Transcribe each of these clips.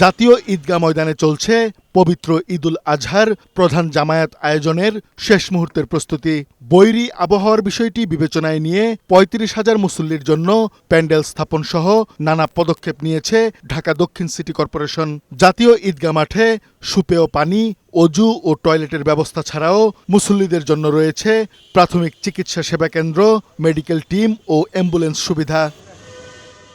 জাতীয় ঈদগাহ ময়দানে চলছে পবিত্র ঈদুল আজহার প্রধান জামায়াত আয়োজনের শেষ মুহূর্তের প্রস্তুতি। বৈরী আবহাওয়ার বিষয়টি বিবেচনায় নিয়ে ৩৫,০০০ মুসল্লির জন্য প্যান্ডেল স্থাপন সহ নানা পদক্ষেপ নিয়েছে ঢাকা দক্ষিণ সিটি কর্পোরেশন। জাতীয় ঈদগাহ মাঠে সুপেয় পানি, অজু ও টয়লেটের ব্যবস্থা ছাড়াও মুসল্লিদের জন্য রয়েছে প্রাথমিক চিকিৎসা সেবা কেন্দ্র, মেডিকেল টিম ও অ্যাম্বুলেন্স সুবিধা।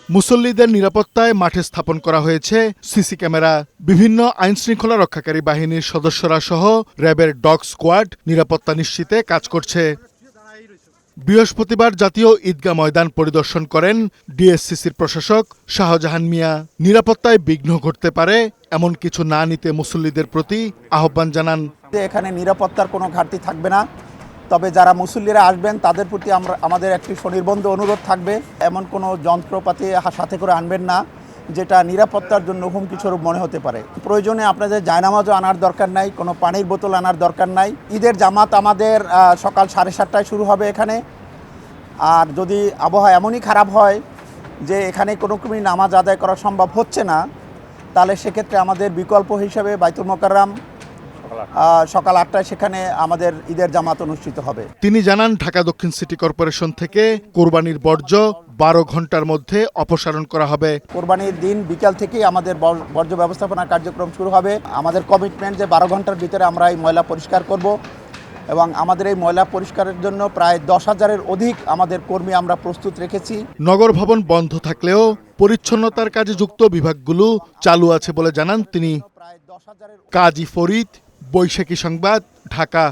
মুসল্লিদের নিরাপত্তায় মাঠে স্থাপন করা হয়েছে সিসি ক্যামেরা। বিভিন্ন আইনশৃঙ্খলা রক্ষাকারী বাহিনীর সদস্যরা সহ র্যাবের ডগ স্কোয়াড নিরাপত্তা নিশ্চিতে কাজ করছে। বৃহস্পতিবার জাতীয় ঈদগাহ ময়দান পরিদর্শন করেন ডিএসসিসির প্রশাসক শাহজাহান মিয়া। নিরাপত্তায় বিঘ্ন ঘটতে পারে এমন কিছু না নিতে মুসল্লিদের প্রতি আহ্বান জানান। এখানে নিরাপত্তার কোনো ঘাটতি থাকবে না, তবে যারা মুসল্লিরা আসবেন তাদের প্রতি আমাদের একটি স্বনির্বন্ধ অনুরোধ থাকবে, এমন কোনো যন্ত্রপাতি সাথে করে আনবেন না যেটা নিরাপত্তার জন্য হুমকি স্বরূপ মনে হতে পারে। প্রয়োজনে আপনাদের জায়নামাজও আনার দরকার নাই, কোনো পানির বোতল আনার দরকার নাই। ঈদের জামাত আমাদের সকাল 7:30টায় শুরু হবে এখানে। আর যদি আবহাওয়া এমনই খারাপ হয় যে এখানে কোনো রকমই নামাজ আদায় করা সম্ভব হচ্ছে না, তাহলে সেক্ষেত্রে আমাদের বিকল্প হিসাবে বাইতুল মোকাররম সকাল 8টায় সেখানে আমাদের ঈদের জামাত অনুষ্ঠিত হবে। তিনি জানান, ঢাকা দক্ষিণ সিটি কর্পোরেশন থেকে কোরবানির বর্জ্য 12 ঘন্টার মধ্যে অপসারণ করা হবে। কোরবানির দিন বিকাল থেকেই আমাদের বর্জ্য ব্যবস্থাপনা কার্যক্রম শুরু হবে। আমাদের কমিটমেন্ট যে 12 ঘন্টার ভিতরে আমরা এই ময়লা পরিষ্কার করব, এবং আমাদের এই ময়লা পরিষ্কারের জন্য প্রায় 10,000-এর অধিক আমাদের কর্মী আমরা প্রস্তুত রেখেছি। নগর ভবন বন্ধ থাকলেও পরিচ্ছন্নতার কাজে যুক্ত বিভাগগুলো চালু আছে বলে জানান তিনি। কাজী ফরিদ, বৈশাখী সংবাদ, ঢাকা।